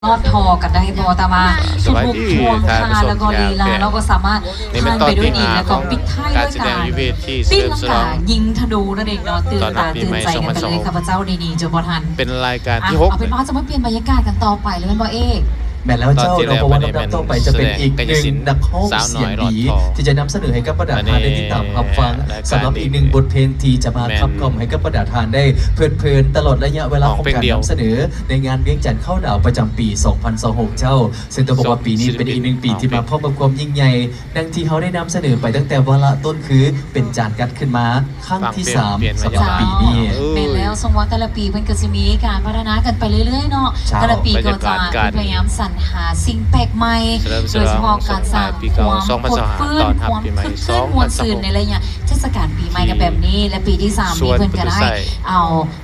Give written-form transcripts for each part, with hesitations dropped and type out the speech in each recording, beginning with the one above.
ลอดทอกันได้พอแต่มาสุดบุกพวงคาแล้วก็ลีลาเราก็สามารถทานไปด้วยดีแล้วก็ปิดท้ายด้วยการปิ้งลังกายิงธนูนั่นเองเนาะตื่นตาตื่นใจกันไปเลยข้าพเจ้าดีๆจบทันเป็นรายการที่6เอาเป็นว่าจะมาเปลี่ยนบรรยากาศกันต่อไปเลยเป็นบอเอกแม้แล้วเจ้าเราบอกว่าลำดับต่อไปจะเป็นอีกหนึ่งนักร้องเสียงดีที่จะนำเสนอให้กับประดาทานได้ติดตามรับฟังสำหรับอีกหนึ่งบทเพลงที่จะมาขับกล่อมให้กับประดาทานได้เพลินๆตลอดระยะเวลาของการนำเสนอในงานเวียงจันทร์เข้าดาวประจำปี 2026 เจ้าซึ่งต้องบอกว่าปีนี้เป็นอีกหนึ่งปีที่มาพร้อมกับความยิ่งใหญ่ดังที่เขาได้นำเสนอไปตั้งแต่วาระต้นคือเป็นจานกัดขึ้นมาครั้งที่3สำหรับปีนี้เป็นแล้วทรงว่าแต่ละปีมันก็จะมีการพัฒนากันไปเรื่อยๆเนาะแต่ละปีก็จะพยายามสรรหาสิ่งแปลกใหม่โดยเฉพาะการสร้างความผดฟื้นความคึกคืนมวลซื่นในระยะเทศกาลปีใหม่กันแบบนี้และปีที่3นี้เพื่อนก็ได้เอา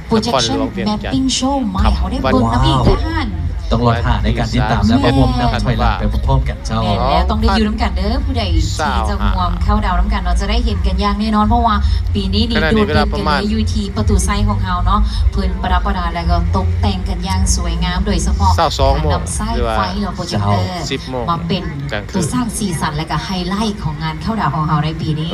projection mapping show ใหม่เขาได้เบิ่งน้ำอีกท่านต้องรอหาในการติดตามและประมวลนำถอยหลังไปพร้อมกันเจ้าแล้วต้องได้อยู่น้ำกันเด้อผู้ใดที่จะรวมเข้าดาวน้ำกันเราจะได้เห็นกันอย่างแน่นอนเพราะว่าปีนี้นี่ดูเด่นกันเลยอยู่ที่ประตูไซของเขาเนาะเพื่อนประดับประดาแล้วก็ตกแต่งกันอย่างสวยงามโดยเฉพาะการนำไส้ไฟเราโปรเจคเตอร์มาเป็นตัวสร้างสีสันและก็ไฮไลท์ของงานเข้าดาวของเราในปีนี้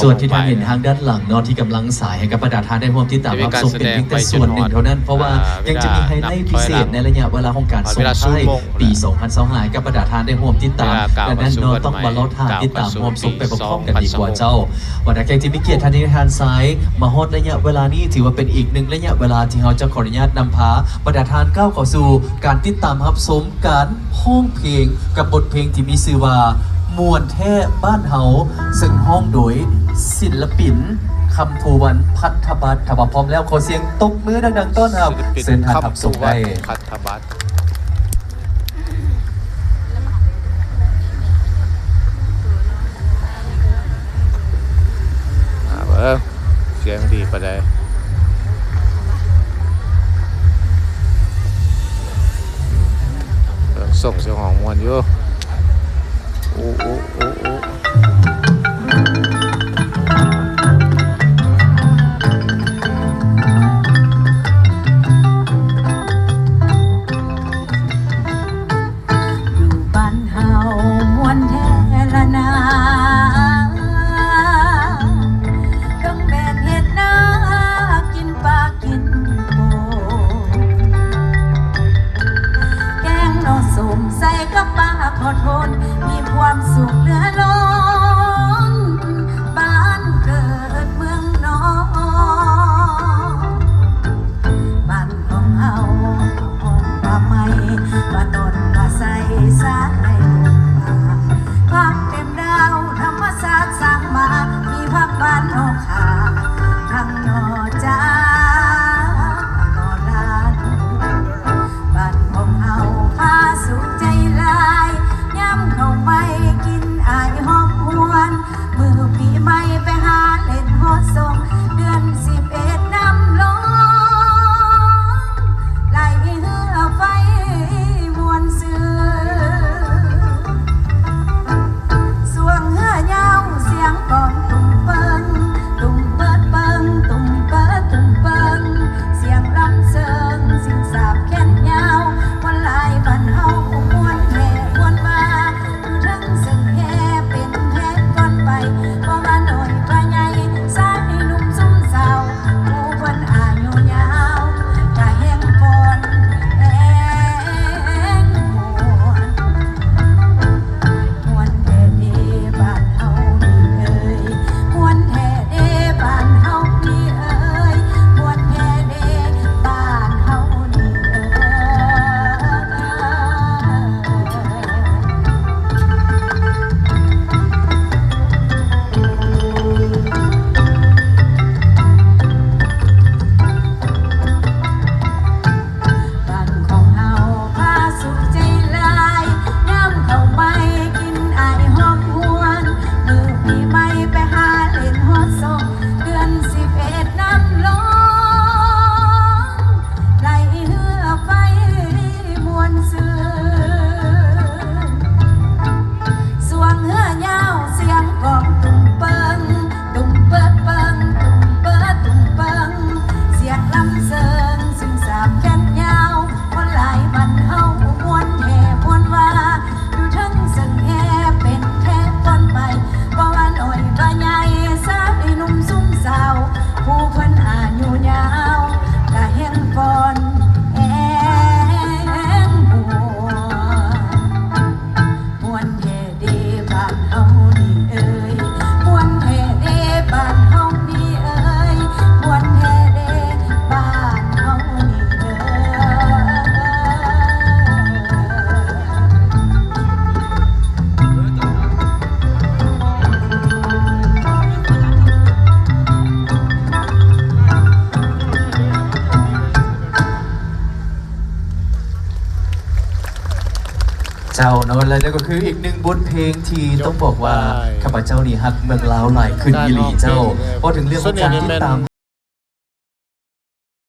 ส่วนที่ท่านเห็นทางด้านหลังเนาะที่กำลังสายให้กับประดาทานได้ร่วมที่ตามรับชมเป็นเพียงแต่ส่วนหนึ่งเท่านั้นเพราะว่ายังจะมีไฮไลท์พิเศษในระยะเวลาของการส่งปี 2025 กับประดาทานได้ร่วมติดตามดังนั้นเราต้องมาลดทานติดตามร่วมสุขไปพร้อมกันดีกว่าเจ้าวันนักแข่งที่มีเกียรติทานที่ทานซ้ายมาฮอดระยะเวลานี้ถือว่าเป็นอีกหนึ่งระยะเวลาที่เราจะขออนุญาตนำพาประดาทานก้าวเข้าสู่การติดตามรับชมการห้องเพลงกับบทเพลงที่มีชื่อว่ามวลแท้บ้านเฮาซึ่งห้องโดยศิลปินคำภูวันพัทบัตรถ้าพร้อมแล้วขอเสียงตบมือดังๆต้อนรับเส้นทางทับส่งได้พัทบัตรเสียงดีประเดี๋ยวส่งเสียงของมวนอยู่โอ้โอ้โอ้โอ้ขอโทษมีความสุขเหลือล้นบ้านเกิดเมืองนอนบ้านของเฮาของป่าไม้ป่าต้นป่าไทรสายลงมาพักเต็มดาวธรรมศาสตร์สร้างมามีพักบ้านนอกขาทางนอจ้านอลานบ้านของเฮาพาสุขใจลายเขาไม่กินอายหอมหวนมือปีใหม่ไปหาเล่นฮอดส่งเดือน11น้ำลงไหลเหือไฟมวนซื่อสวงเหือยาวเสียงกองตุ้มเปิงตุ้มเปิดเปิงตุ้มเปิดตุ้มเปิงเสียงลำเสิงสิ่งสาบแขนยาววันลายบ้านเฮามวนแม่มวนมาซึ่งแค่เป็นแค่ก่อนไปเพราะว่าหน่อยปลาใหญ่สายหนุ่มซุ่มสาวผู้คนอายุยาวกะแห้งปอนแห้งมวนแท้เด้บ้านเฮานี่เอ่ยมวนแท้เด้บ้านเฮานี่เอ่ยมวนแท้เด้บ้านเฮานี่เอ่มวน เจ้าเนาะและนั่นก็คืออีกหนึ่งบทเพลงที่ต้องบอกว่าข้าพเจ้านี่ฮักเมืองลาวหลายขึ้นอีหลีเจ้าเพราะถึงเรื่องของการติดตาม